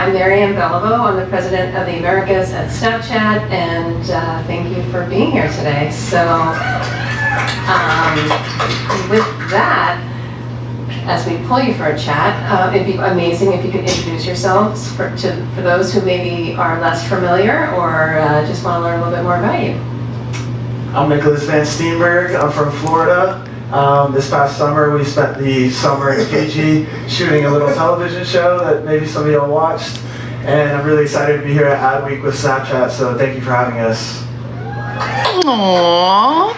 I'm Marianne Beliveau. I'm the president of the Americas at Snapchat, and thank you for being here today. So with that, as we pull you for a chat, it'd be amazing if you could introduce yourselves for those who maybe are less familiar or just want to learn a little bit more about you. I'm Nicholas Van Steenberg. I'm from Florida. This past summer, we spent the summer in Fiji shooting a little television show that maybe some of y'all watched. And I'm really excited to be here at Adweek with Snapchat, so thank you for having us. Aww.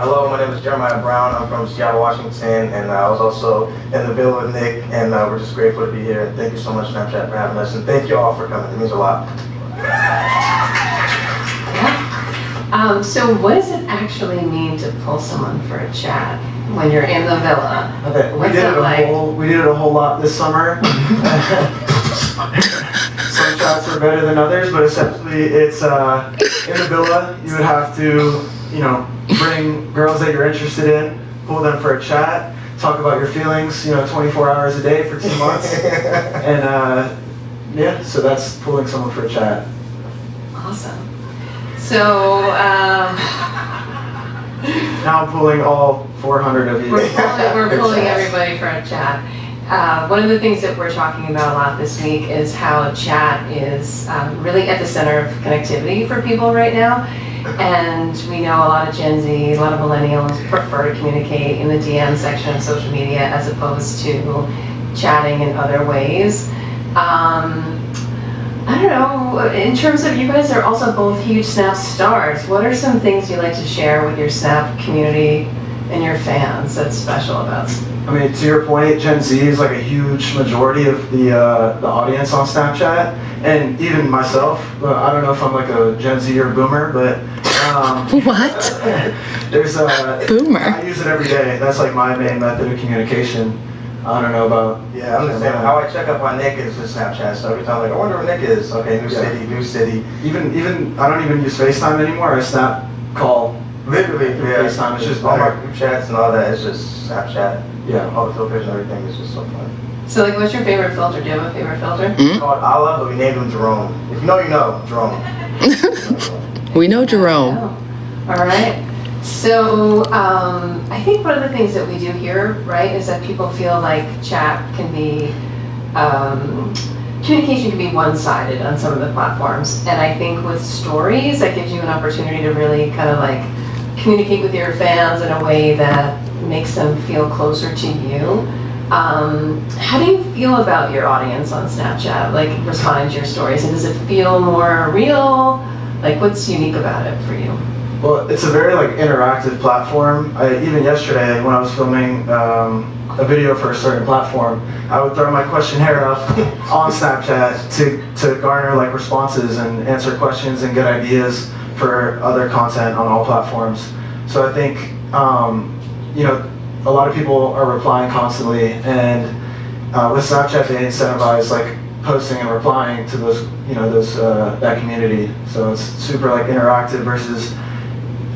Hello, my name is Jeremiah Brown. I'm from Seattle, Washington, and I was also in the bill with Nick, and we're just grateful to be here. And thank you so much, Snapchat, for having us, and thank you all for coming. It means a lot. So what does it actually mean to pull someone for a chat when you're in the villa? Okay, we did it a whole lot this summer. Some chats are better than others, but essentially it's in the villa. You would have to, bring girls that you're interested in, pull them for a chat, talk about your feelings, 24 hours a day for 2 months, and yeah, so that's pulling someone for a chat. Awesome. So now I'm pulling all 400 of you. We're pulling everybody for a chat. One of the things that we're talking about a lot this week is how chat is really at the center of connectivity for people right now. And we know a lot of Gen Z, a lot of millennials prefer to communicate in the DM section of social media as opposed to chatting in other ways. I don't know, in terms of, you guys are also both huge Snap stars. What are some things you like to share with your Snap community and your fans that's special about it? I mean, to your point, Gen Z is like a huge majority of the audience on Snapchat, and even myself. I don't know if I'm like a Gen Z or boomer, but what? There's boomer. I use it every day. That's like my main method of communication. I don't know about. Yeah, I'm the same. How I check up on Nick is with Snapchat. So every time, like, I wonder where Nick is. Okay, new city. Even I don't even use FaceTime anymore. I Snap call. Literally, yeah. FaceTime. It's just all better. my group chats and all that. It's just Snapchat. Yeah. All the filters and everything is just so fun. So, like, what's your favorite filter? Do you have a favorite filter? It's called Allah, but we named him Jerome. If you know, you know, Jerome. We know Jerome. Oh. All right. So I think one of the things that we do here, right, is that people feel like chat can be, communication can be one-sided on some of the platforms. And I think with stories, that gives you an opportunity to really kind of like communicate with your fans in a way that makes them feel closer to you. How do you feel about your audience on Snapchat, like responding to your stories? And does it feel more real? Like, what's unique about it for you? Well, it's a very like interactive platform. Even yesterday when I was filming a video for a certain platform, I would throw my questionnaire up on Snapchat to garner like responses and answer questions and get ideas for other content on all platforms. So I think a lot of people are replying constantly, and with Snapchat they incentivize like posting and replying to those that community. So it's super like interactive versus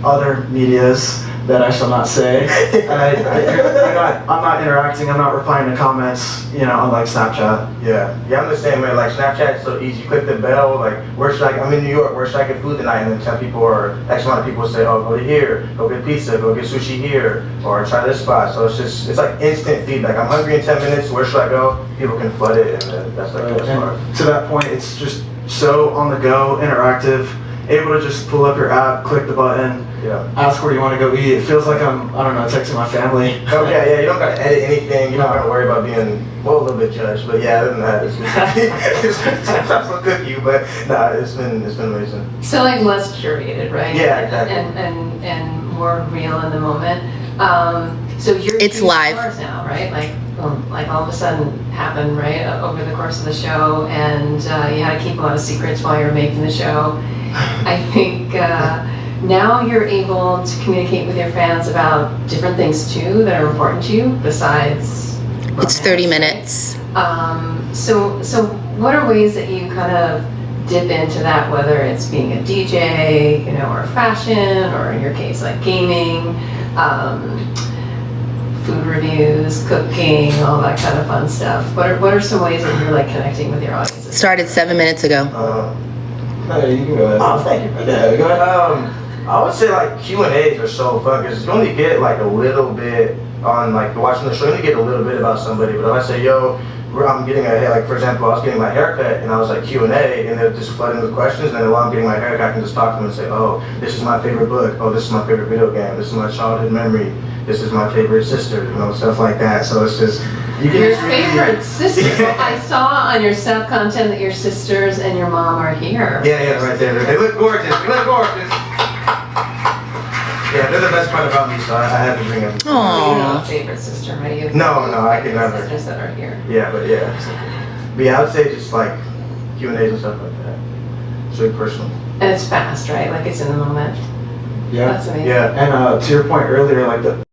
other medias that I shall not say. I'm not interacting, I'm not replying to comments, unlike Snapchat. Yeah, I'm the same way. Like, Snapchat's so easy. You click the bell, like, I'm in New York, where should I get food tonight? And then 10 people or X amount of people say, oh, go to here, go get pizza, go get sushi here, or try this spot. So it's like instant feedback. I'm hungry in 10 minutes, where should I go? People can flood it, and that's like the best part. To that point, it's just so on the go, interactive, able to just pull up your app, click the button, ask where you want to go eat. It feels like I'm texting my family. Oh yeah, you don't gotta edit anything. You don't gotta worry about being, a little bit judged. But yeah, other than that, sometimes I'll cook you, but nah, it's been amazing. So like less curated, right? Yeah, exactly. And more real in the moment. So you're It's live stars now, right? Like all of a sudden happened, right, over the course of the show, and you had to keep a lot of secrets while you were making the show. I think now you're able to communicate with your fans about different things too that are important to you besides. It's 30 minutes. So what are ways that you kind of dip into that, whether it's being a DJ, or fashion, or in your case like gaming? food reviews, cooking, all that kind of fun stuff. What are some ways that you're like connecting with your audience? Started 7 minutes ago. Hey, you can go ahead. Oh, thank you. Yeah, go ahead. I would say like Q&As are so fun because you only get like a little bit on like watching the show. You only get a little bit about somebody. But if I say, yo, I'm getting a hair, like for example, I was getting my haircut and I was like Q&A and they're just flooding with questions. And then while I'm getting my haircut, I can just talk to them and say, oh, this is my favorite book. Oh, this is my favorite video game. This is my childhood memory. This is my favorite sister. You know, stuff like that. So it's just you can Your just really- favorite sisters. Well, I saw on your snap content that your sisters and your mom are here. Yeah, right there. They look gorgeous. They look gorgeous. Yeah, they're the best part about me, so I had to bring them. You don't have Aww. a favorite sister, right? You have No, I can favorite never. Sisters that are here. Yeah, but yeah, I would say just like Q&As and stuff like that. It's really personal. And it's fast, right? Like it's in the moment. Yeah. That's amazing. Yeah. And to your point earlier, like the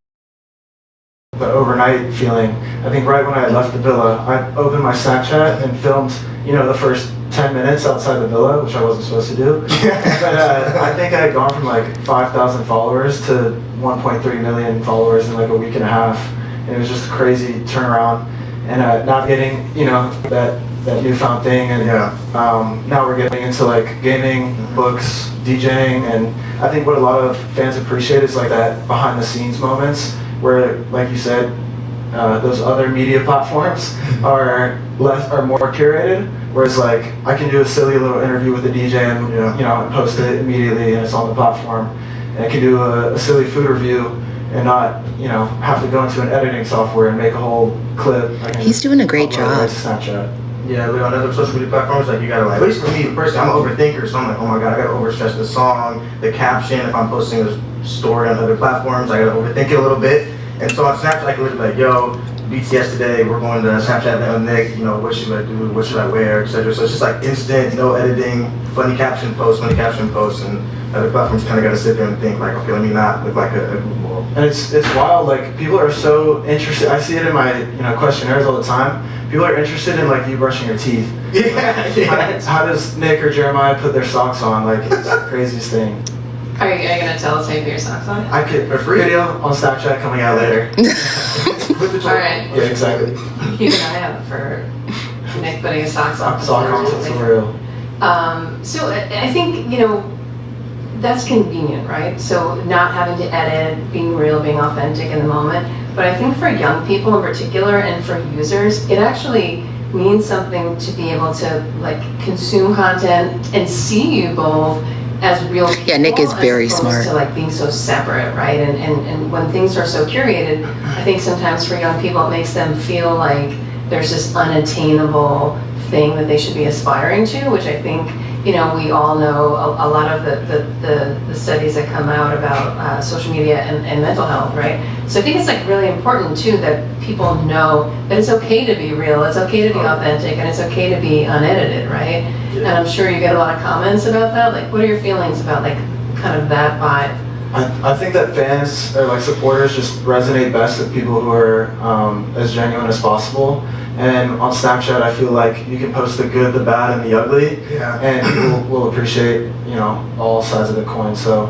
overnight feeling, I think right when I left the villa, I opened my Snapchat and filmed, the first 10 minutes outside the villa, which I wasn't supposed to do. But I think I had gone from like 5,000 followers to 1.3 million followers in like a week and a half. And it was just a crazy turnaround. And not getting, that newfound thing. And Yeah. now we're getting into like gaming, books, DJing. And I think what a lot of fans appreciate is like that behind the scenes moments where, like you said, those other media platforms are more curated. Whereas like I can do a silly little interview with a DJ and and post it immediately and it's on the platform. And I can do a silly food review and not have to go into an editing software and make a whole clip. I can He's just doing a great upload it right job. to Snapchat. Yeah, like on other social media platforms, like you gotta like, at least for me personally, I'm an overthinker, so I'm like, oh my god, I gotta overstress the song, the caption. If I'm posting a story on other platforms, I gotta overthink it a little bit. And so on Snapchat, I can look like, yo, BTS today, we're going to Snapchat Nick, what should I do, what should I wear, etc. So it's just like instant, no editing, funny caption post, and other platforms kind of gotta sit there and think like, okay, let me not look like a goofball. And it's wild, like people are so interested. I see it in my questionnaires all the time. People are interested in like you brushing your teeth. Yeah. How does Nick or Jeremiah put their socks on? Like it's the craziest thing. Are you gonna tell us how you put your socks on? I could For free. video on Snapchat coming out later. All right. Yeah, exactly. Keep an eye out for Nick putting his socks on. Sock concepts are real. So I think, that's convenient, right? So not having to edit, being real, being authentic in the moment. But I think for young people in particular and for users, it actually means something to be able to like consume content and see you both as real people. Yeah, Nick is very as opposed smart. to like being so separate, right? And when things are so curated, I think sometimes for young people it makes them feel like there's this unattainable thing that they should be aspiring to, which I think we all know a lot of the studies that come out about social media and mental health, right? So I think it's like really important too that people know that it's okay to be real, it's okay to be authentic, and it's okay to be unedited, right? Yeah. And I'm sure you get a lot of comments about that. Like, what are your feelings about like kind of that vibe? I think that fans or like supporters just resonate best with people who are as genuine as possible. And on Snapchat, I feel like you can post the good, the bad, and the ugly, Yeah. and people will appreciate all sides of the coin. So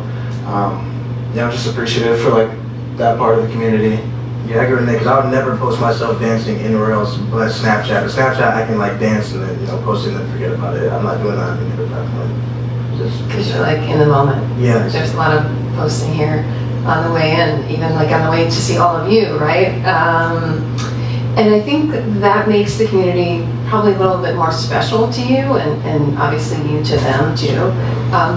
I'm just appreciative for like that part of the community. Yeah, I agree with Nick, because I would never post myself dancing anywhere else but Snapchat. But Snapchat, I can like dance and then, post it and then forget about it. I'm not doing that on any other platform. Because you're like in the moment. Yeah. There's a lot of posting here on the way in, even like on the way to see all of you, right? And I think that makes the community probably a little bit more special to you and obviously you to them too.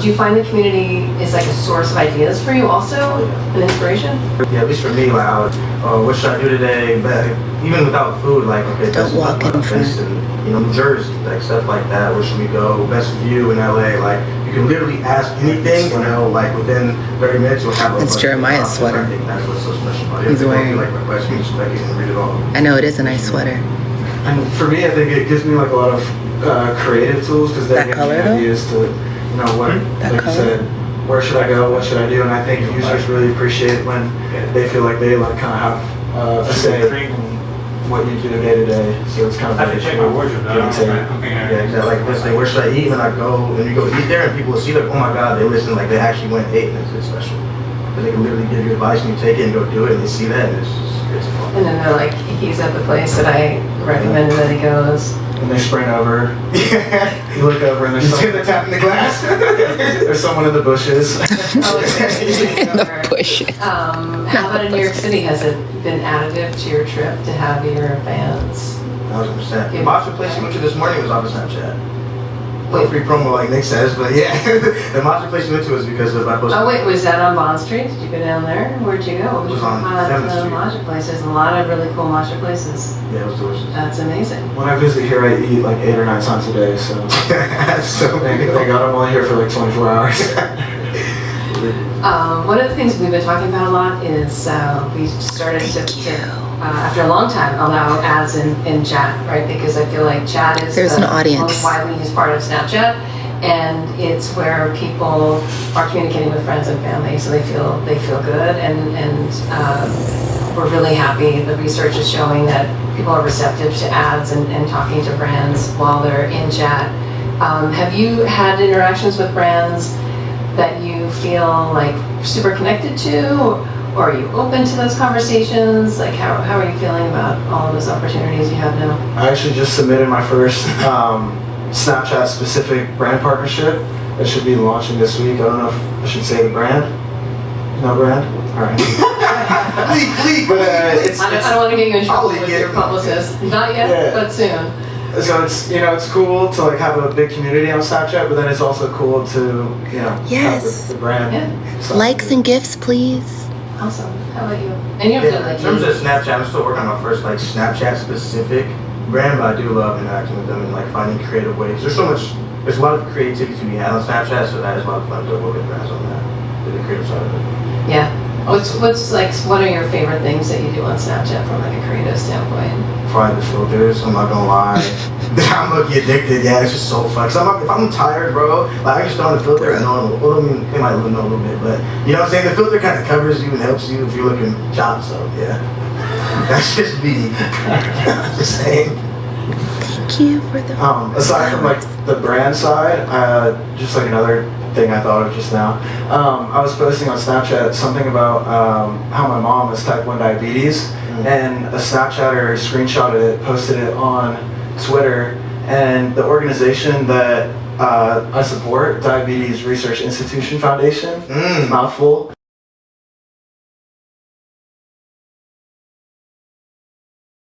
Do you find the community is like a source of ideas for you also, an inspiration? Yeah, at least for me, like, I would, what should I do today? But even without food, like, okay, Don't best walk in place in, New Jersey, like stuff like that. Where should we go? Best view in LA. Like, you can literally ask anything, like within 30 minutes you'll have a. It's Jeremiah's sweater. I think that's what's so special about it. He's wearing- Like my question, you just click it and read it all. I know it is a nice sweater. And for me, I think it gives me like a lot of creative tools because they That give color, me though? ideas to, what, That like color? you said, where should I go, what should I do, and I think users really appreciate when they feel like they like kind of have a say in what you do day to day. So it's kind of I like have to check my wardrobe now. give and take. Yeah, exactly. Like this thing, where should I eat? And I go, and you go eat there, and people will see like, oh my god, they listen, like they actually went and ate, and it's special. But they can literally give you advice, and you take it and go do it, and they see that, and it's just. crazy. And then they're like, he's at the place that I recommended that he goes. And they sprint over. Yeah. You look over and there's You see the someone, tap in the glass? there's someone in the bushes. Oh, it's In the bushes. How about in New York City? Has it been additive to your trip to have your fans? 100%. The matcha place we went to this morning was off of Snapchat. Wait. Free promo like Nick says, but yeah. The matcha place we went to was because of my post. Oh wait, was that on Bond Street? Did you go down there? Where'd you go? It was on the 7th Street. matcha place. There's a lot of really cool matcha places. Yeah, it was delicious. That's amazing. When I visit here, I eat like 8 or 9 times a day, so So thank God I'm only here for like 24 hours. One of the things we've been talking about a lot is we started to after a long time, allow ads in chat, right? Because I feel like chat is There's the an audience. most widely used part of Snapchat, and it's where people are communicating with friends and family, so they feel good, and we're really happy. The research is showing that people are receptive to ads and talking to brands while they're in chat. Have you had interactions with brands that you feel like super connected to? Or are you open to those conversations? Like, how are you feeling about all of those opportunities you have now? I actually just submitted my first Snapchat specific brand partnership that should be launching this week. I don't know if I should say the brand. No brand? All right. Leak. But it's, I don't want to get you in trouble I'll with leak your it. publicist. Not yet, Yeah. but soon. so it's, it's cool to like have a big community on Snapchat, but then it's also cool to, Yes. have the brand. Yeah. side. Likes and gifts, please. Awesome. How about you? And you have Yeah, to in terms of Snapchat, I'm still working on my first like Snapchat specific brand, but I do love interacting with them and like finding creative ways. There's a lot of creativity to be had on Snapchat, so that is a lot of fun to work with brands on that, the creative side of it. Yeah. What are your favorite things that you do on Snapchat from like a creative standpoint? Probably the filters, I'm not gonna lie. I'm lucky addicted, yeah, it's just so fun. Cause if I'm tired, bro, like I just throw on the filter and no one will, well, I mean, they might know a little bit, but you know what I'm saying? The filter kind of covers you and helps you if you're looking sharp, so yeah. That's just me. Just saying. Thank you for the. Aside from like the brand side, just like another thing I thought of just now, I was posting on Snapchat something about how my mom has type 1 diabetes, and a Snapchatter screenshotted it, posted it on Twitter, and the organization that I support, Diabetes Research Institution Foundation, mouthful.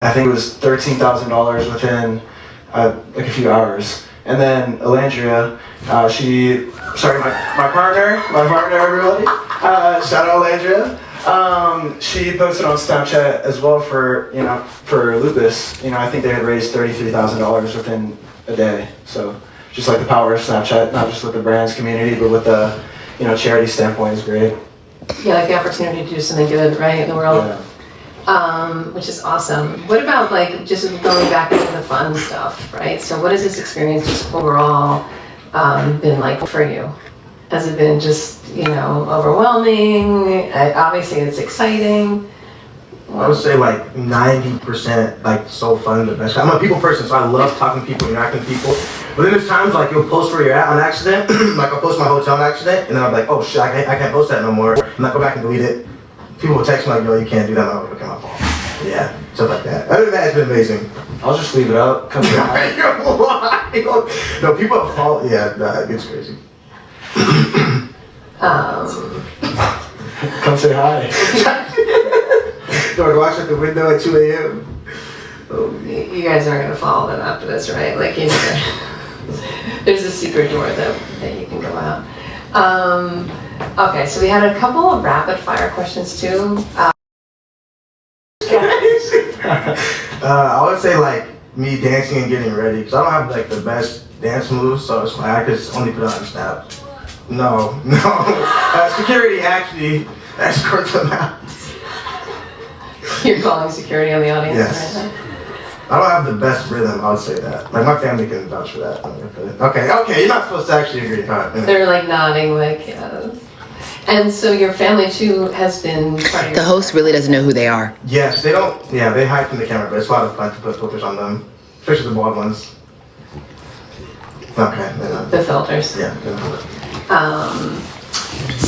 I think it was $13,000 within like a few hours. And then Elandria, my partner, everybody, shout out Elandria. She posted on Snapchat as well for lupus. I think they had raised $33,000 within a day. So just like the power of Snapchat, not just with the brands community, but with the charity standpoint is great. Yeah, like the opportunity to do something good, right, in the world. Yeah. Which is awesome. What about like just going back into the fun stuff, right? So what has this experience just overall been like for you? Has it been just, overwhelming? Obviously it's exciting. I would say like 90% like so fun, the best. I'm a people person, so I love talking to people, interacting with people. But then there's times like you'll post where you're at on accident. Like I'll post my hotel on accident, and then I'm like, oh shit, I can't post that no more. And I go back and delete it. People will text me like, yo, you can't do that. I'm like, okay, my fault. Yeah, stuff like that. Other than that, it's been amazing. I'll just leave it up. Come here. No, people have fault. Yeah, it gets crazy. Come say hi. No, I watch at the window at 2 a.m. You guys aren't gonna follow them after this, right? Like, there's a secret door that you can go out. Okay, so we had a couple of rapid fire questions too. I would say like me dancing and getting ready, because I don't have like the best dance moves, so it's like I could only put it on Snap. No. Security actually escorts them out. You're calling security on the audience Yes. right now? I don't have the best rhythm, I would say that. Like my family can vouch for that. Okay, you're not supposed to actually agree. All right. They're like nodding, like yes. And so your family too has been part of your The host really doesn't know who they are. Yes, they don't. Yeah, they hide from the camera, but it's a lot of fun to put filters on them, especially the bald ones. Okay, they're not. the filters. Yeah. They're not.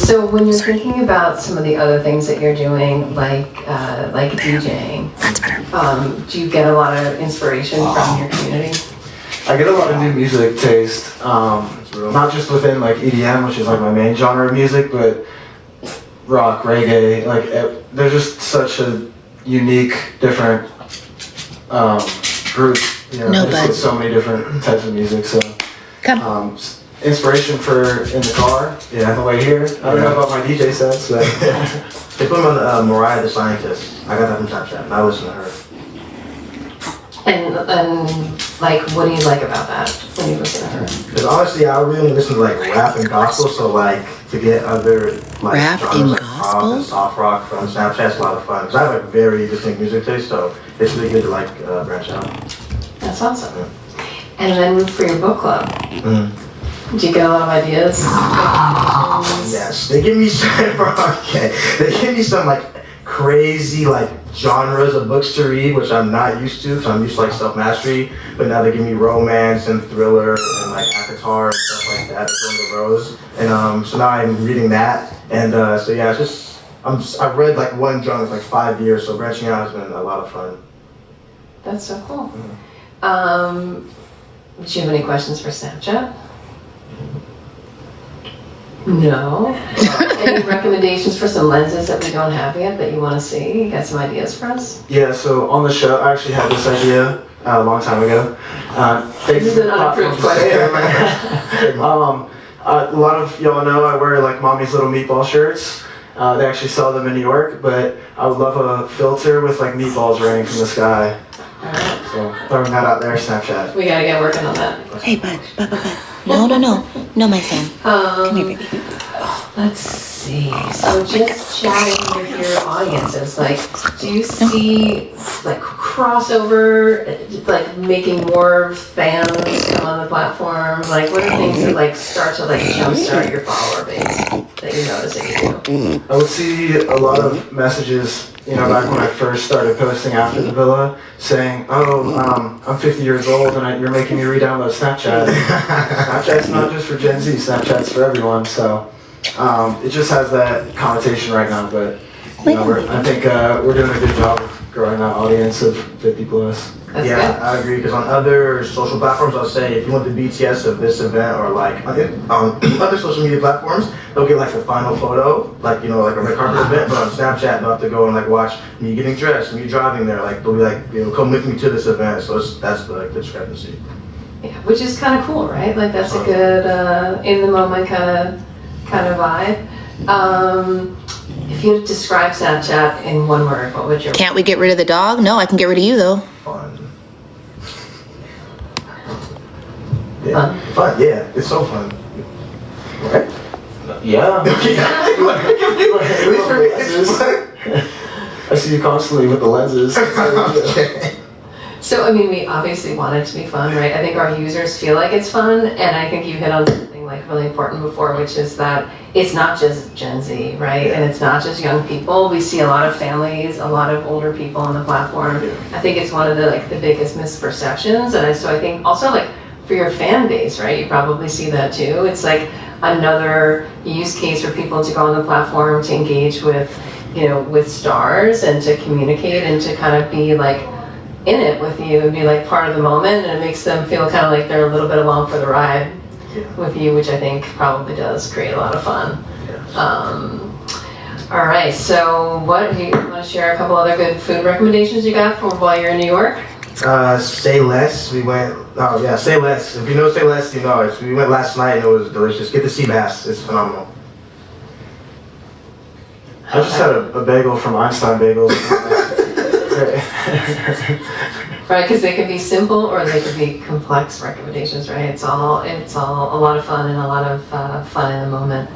So when you're thinking about some of the other things that you're doing, like DJing, That's better. do you get a lot of inspiration from your community? I get a lot of new music taste, not just within like EDM, which is like my main genre of music, but rock, reggae, like they're just such a unique, different group. You know, No, just but- with so many different types of music. So, Come. inspiration for in the car, Yeah. on the way here. I don't know about my DJ sets, but They put me on Mariah the Scientist. I got that from Snapchat. I listen to her. And like, what do you like about that when you listen to her? Because honestly, I really listen to like rap and gospel, so like to get other like Rap genres and like pop gospel? and soft rock from Snapchat's a lot of fun. Because I have a very distinct music taste, so it's really good to like branch out. That's awesome. And then for your book club, Mm. do you get a lot of ideas? Yes, they give me some. Okay, they give me some like crazy like genres of books to read, which I'm not used to. So I'm used to like self mastery, but now they give me romance and thriller and like Avatar and stuff like that. It's one of the rows, and so now I'm reading that, and so yeah, it's just I've read like one genre for like 5 years, so branching out has been a lot of fun. That's so cool. Do you have any questions for Snapchat? No. Any recommendations for some lenses that we don't have yet that you want to see? You got some ideas for us? yeah. So on the show, I actually had this idea a long time ago. This is an unapproved question. A lot of y'all know I wear like mommy's little meatball shirts. They actually sell them in New York, but I would love a filter with like meatballs raining from the sky. Alright, So throwing that out there, Snapchat. we gotta get working on that. Hey, bud. No, no, no. No, my son. Come here, baby. Let's see. So just chatting with your audiences, like, do you see like crossover, like making more fans come on the platform? Like, what are things that like start to like jumpstart your follower base that you notice that you do? I would see a lot of messages, you know, back when I first started posting after the villa, saying, "Oh, I'm 50 years old and you're making me re-download Snapchat." Snapchat's not just for Gen Z, Snapchat's for everyone. So it just has that connotation right now, but you know, I think we're doing a good job of growing that audience of 50 plus. That's Yeah, good. I agree. Because on other social platforms, I'll say if you want the BTS of this event, or like on other social media platforms, they'll get like the final photo, like you know, like a red carpet event. But on Snapchat, they'll have to go and like watch me getting dressed, me driving there. Like they'll be like, you know, come with me to this event. So that's the discrepancy. Yeah, which is kind of cool, right? Like that's a good in the moment kind of vibe. If you had to describe Snapchat in one word, what would your Can't we get rid of the dog? No, I can get rid of you, though. Fun. Yeah, fun. Yeah, it's so fun. Right? Yeah. At least for me, it's fun. I see you constantly with the lenses. Okay. So, I mean, we obviously want it to be fun, right? I think our users feel like it's fun, and I think you hit on something like really important before, which is that it's not just Gen Z, right? And it's not just young people. We see a lot of families, a lot of older people on the platform. I think it's one of the like the biggest misperceptions, and so I think also like for your fan base, right? You probably see that too. It's like another use case for people to go on the platform to engage with, you know, with stars and to communicate and to kind of be like in it with you and be like part of the moment, and it makes them feel kind of like they're a little bit along for the ride with you, which I think probably does create a lot of fun. All right, so what do you want to share a couple other good food recommendations you got for while you're in New York? Say Less. We went. Oh yeah, Say Less. If you know Say Less, you know it. We went last night and it was delicious. Get the sea bass. It's phenomenal. I just had a bagel from Einstein Bagels. Right, because they can be simple or they can be complex recommendations, right? It's all a lot of fun and a lot of fun in the moment.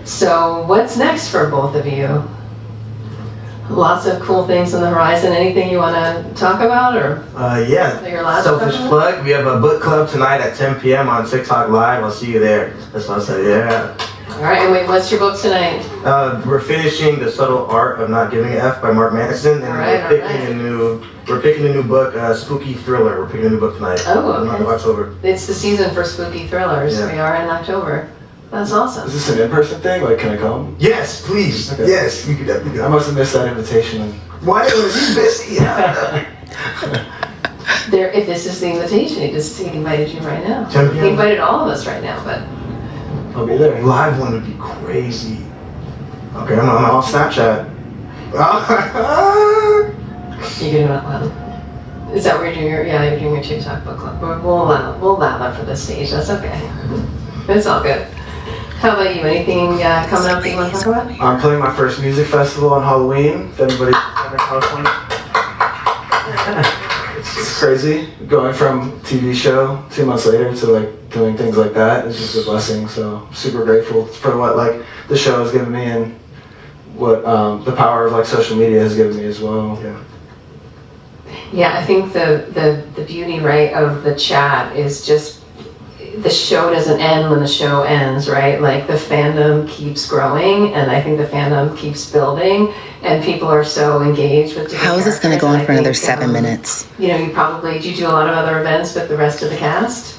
So what's next for both of you? Lots of cool things on the horizon. Anything you want to talk about, or Yeah. Your last Selfish question? plug. We have a book club tonight at 10 p.m. on TikTok Live. I'll see you there. That's what I said. Yeah. all right? And wait, what's your book tonight? We're finishing The Subtle Art of Not Giving a F by Mark Manson, and All right, we're picking a new book, Spooky Thriller. We're picking a new book tonight. Oh, okay. In October. It's the season for spooky thrillers. Yeah. We are in October. That's awesome. Is this an in-person thing? Like, can I come? Yes, please. Okay. Yes, you can definitely I go. must have missed that invitation. Why was he busy? Yeah. There, if this is the invitation, he invited you right now. 10 p.m. He invited all of us right now, but I'll be there. Live one would be crazy. Okay, I'm I'm on on. Snapchat. you can do it well. Is that where you're doing you're doing your TikTok book club? We'll allow that for this stage. That's okay. It's all good. How about you? Anything coming up that you want to talk about? I'm playing my first music festival on Halloween. If anybody's ever in California. It's crazy going from TV show 2 months later to like doing things like that. It's just a blessing. So I'm super grateful for what like the show has given me and what the power of like social media has given me as well. Yeah. Yeah, I think the beauty, right, of the chat is just the show doesn't end when the show ends, right? Like the fandom keeps growing, and I think the fandom keeps building, and people are so engaged with different How is this going to go characters, on for and I another think, 7 minutes? You know, do you do a lot of other events with the rest of the cast?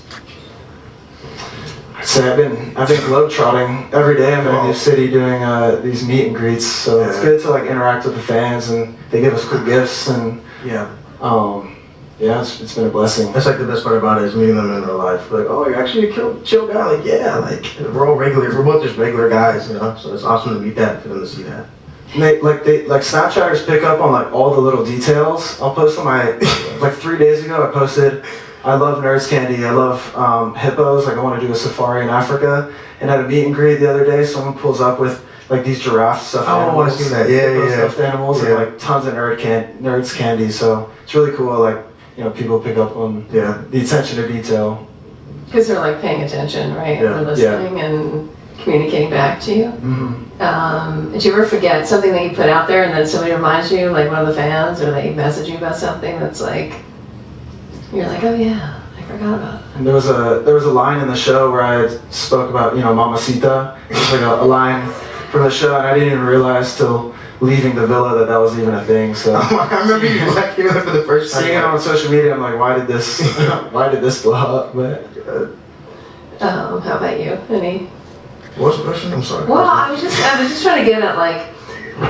So I've been globetrotting every day. I'm in a new city doing these meet and greets. So it's good to like interact with the fans, and they give us cool gifts, and Yeah. yeah, it's been a blessing. That's like the best part about it is meeting them in real life. Like, oh, you're actually a chill guy. Like, yeah, like we're all regular. We're both just regular guys, you know. So it's awesome to meet that, for them to see that. And they Snapchatters pick up on like all the little details. I'll post on my like 3 days ago. I posted, I love Nerds Candy. I love hippos. Like I want to do a safari in Africa. And at a meet and greet the other day, someone pulls up with like these giraffe stuffed animals. I see that. Yeah, hippo yeah. Stuffed animals and like tons of Nerds Candy. So it's really cool. Like people pick up on the attention to detail. Because they're like paying attention, right? Yeah. They're listening and communicating back to you. Mm-hmm. Did you ever forget something that you put out there and then somebody reminds you, like one of the fans, or they message you about something that's like, you're like, oh yeah, I forgot about it. And there was a line in the show where I spoke about Mamacita. It was like a line from the show, and I didn't even realize till leaving the villa that was even a thing. So I remember you like hearing it for the first time. seeing it on social media, I'm like, why did this blow up? But How about you? Any? What's the question? I'm sorry. Well, I was just trying to get at like,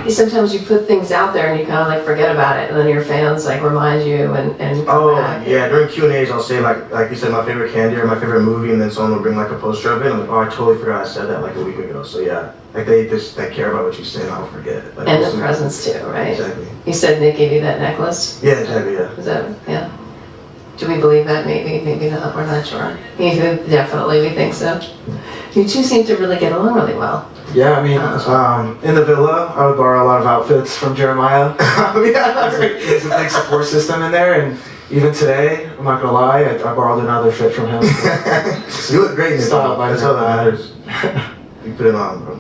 sometimes you put things out there and you kind of like forget about it, and then your fans like remind you and come back. Yeah, during Q&As I'll say like you said, my favorite candy or my favorite movie, and then someone will bring like a poster of it. I'm like, oh, I totally forgot I said that like a week ago. So yeah, like they care about what you say, and I'll forget. Like, And the presents too, right? Exactly. You said Nick gave you that necklace. Yeah, exactly. Yeah. Is that, yeah? Do we believe that? Maybe not. We're not sure. Definitely, we think so. You two seem to really get along really well. yeah, I mean, in the villa, I would borrow a lot of outfits from Jeremiah. There's a big support system in there, and even today, I'm not gonna lie, I borrowed another fit from him. You look great in it. Style by That's all that Jeremiah. matters. You put it on, bro.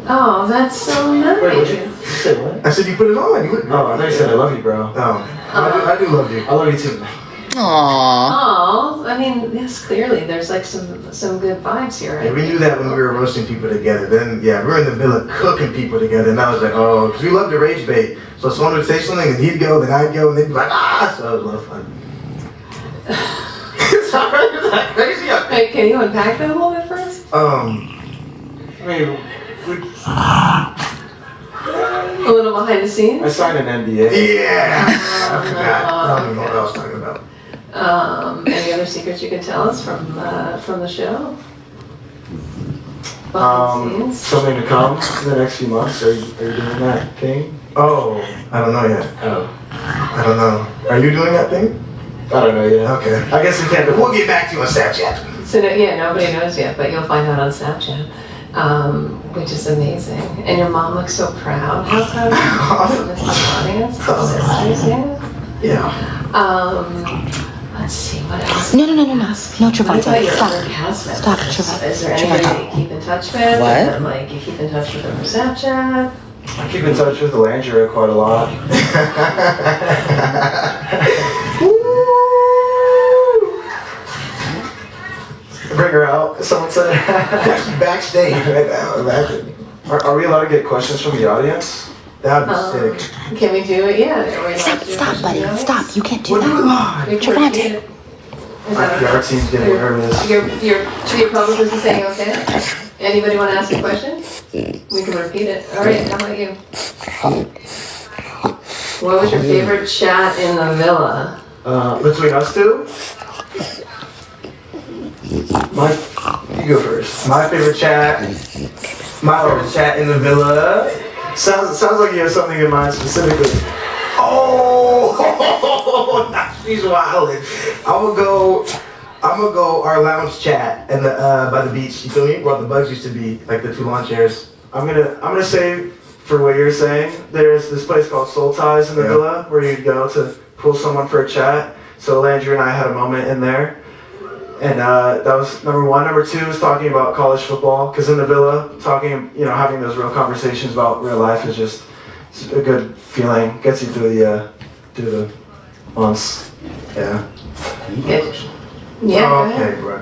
Oh, that's so nice. Wait, you say what? I said you put it on. You look great. Oh, I thought you said I love you, bro. Oh, I do love you. I love you too. Aww. Oh, I mean, yes, clearly there's like some good vibes here. Yeah, we knew that when we were roasting people together. Then, yeah, we were in the villa cooking people together, and I was like, oh, because we love to rage bait. So someone would say something, and he'd go, then I'd go, and they'd be like, ah! So it was a lot of fun. Sorry, is that crazy? Wait, can you unpack that a little bit for us? I mean, A little behind the scenes? I signed an NDA. Yeah! I forgot. I don't even know what I was talking about. Any other secrets you can tell us from the show? Behind the scenes? Something to come in the next few months. Are you doing that thing? Oh, I don't know yet. Oh, I don't know. Are you doing that thing? I don't know yet. Okay. I guess we can't. We'll get back to you on Snapchat. So yeah, nobody knows yet, but you'll find out on Snapchat, which is amazing. And your mom looks so proud. How proud are you? This audience. Yeah. Let's see what else. No. No, What about Travata. your Stop. other cast members? Stop, Travata. Is there anybody Travata. that you keep in touch with? What? And, like you keep in touch with them for Snapchat? I keep in touch with Landria quite a lot. Bring her out. Someone said. Backstage right now. Imagine. Are we allowed to get questions from the audience? That'd be sick. Can we do it? Yeah. Are we allowed to do a Stop, question buddy. now? Stop. You can't do We'll do it that. live. We Travata. coordinated- Is that Yeah, our team's getting nervous. Your publicist is saying okay? Anybody want to ask a question? We can repeat it. All right, how about you? What was your favorite chat in the villa? Between us two? You go first. My favorite chat in the villa. Sounds like you have something in mind specifically. Oh, she's wildin'. I'm gonna go our lounge chat and by the beach. You feel me? Where all the bugs used to be, like the 2 lawn chairs. I'm gonna say for what you're saying. There's this place called Soul Ties in the villa where you'd go to pull someone for a chat. So Landry and I had a moment in there, and that was number one. Number two was talking about college football, because in the villa, having those real conversations about real life is just a good feeling. Gets you through the months. Yeah. Good. Yeah, go ahead. Okay, bro.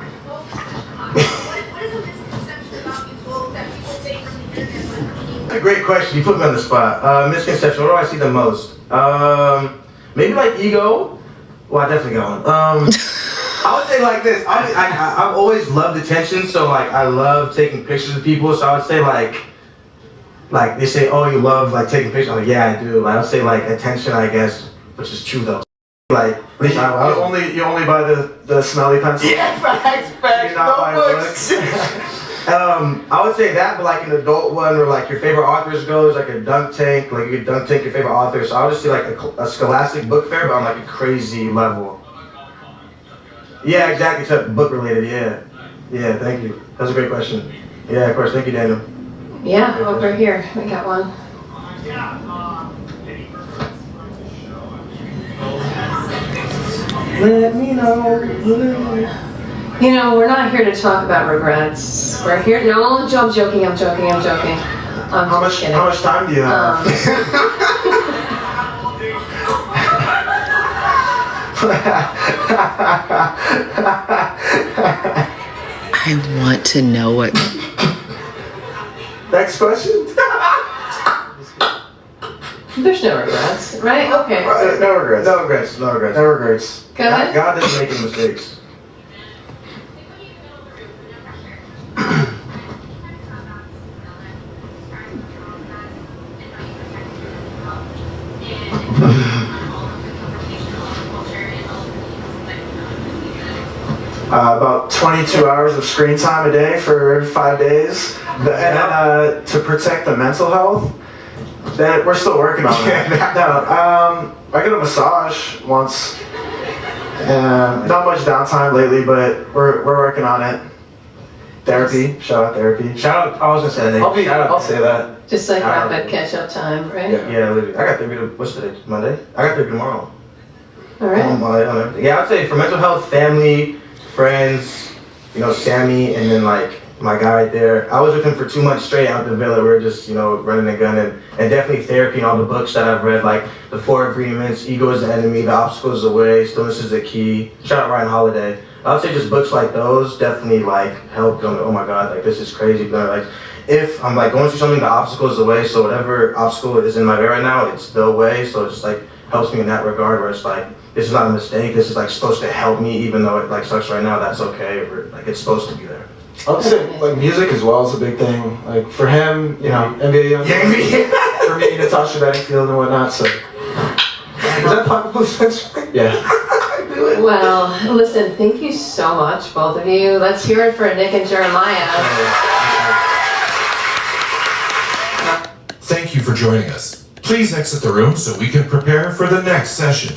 A great question. You put me on the spot. Misconception. What do I see the most? Maybe like ego. Well, I definitely got one. I would say like this. I've always loved attention, so like I love taking pictures of people. So I would say like they say, oh, you love like taking pictures. I'm like, yeah, I do. I would say like attention, I guess, which is true though. Like You only buy the smelly pencils. yeah, facts, You're not buying notebooks. I would say that, but like an adult one where like your favorite authors goes, like a dunk tank, like you could dunk tank your favorite author. So I would just say like a Scholastic book fair, but on like a crazy level. Yeah, exactly. Except book related. Yeah. Yeah. Thank you. That's a great question. Yeah, of course. Thank you, Daniel. Yeah, over here, we got one. Let me know. You know, we're not here to talk about regrets. We're here, no, I'm joking. I'm just kidding. How much time do you have? I want to know what. Next question. There's no regrets, right? Okay. No regrets. No regrets. No regrets. No regrets. Go ahead. God doesn't make any mistakes. About 22 hours of screen time a day for 5 days. And then to protect the mental health, that we're still working on that. I got a massage once. Not much downtime lately, but we're working on it. Therapy, shout out therapy. Shout out. I was gonna say that. I'll say that. Just like rapid catch-up time, right? Yeah, literally. I got therapy. What's today? Monday. I got therapy tomorrow. All right. On everything. Yeah, I'd say for mental health, family, friends, Sammy, and then like my guy right there. I was with him for 2 months straight out the villa. We were just, running and gunning. And definitely therapy and all the books that I've read, like The 4 Agreements, Ego is the Enemy, The Obstacle is the Way, Stillness is the Key. Shout out Ryan Holiday. I would say just books like those definitely like help them. Oh my God, like this is crazy. But like if I'm like going through something, the obstacle is the way. So whatever obstacle is in my way right now, it's the way. So it just like helps me in that regard where it's like, this is not a mistake. This is like supposed to help me, even though it like sucks right now. That's okay. Or, like it's supposed to be there. I would say like music as well is a big thing. Like for him, NBA Youngboy. For me, Natasha Bedingfield and whatnot. So Is that popular? yeah. Well, listen, thank you so much, both of you. Let's hear it for Nick and Jeremiah. Thank you for joining us. Please exit the room so we can prepare for the next session.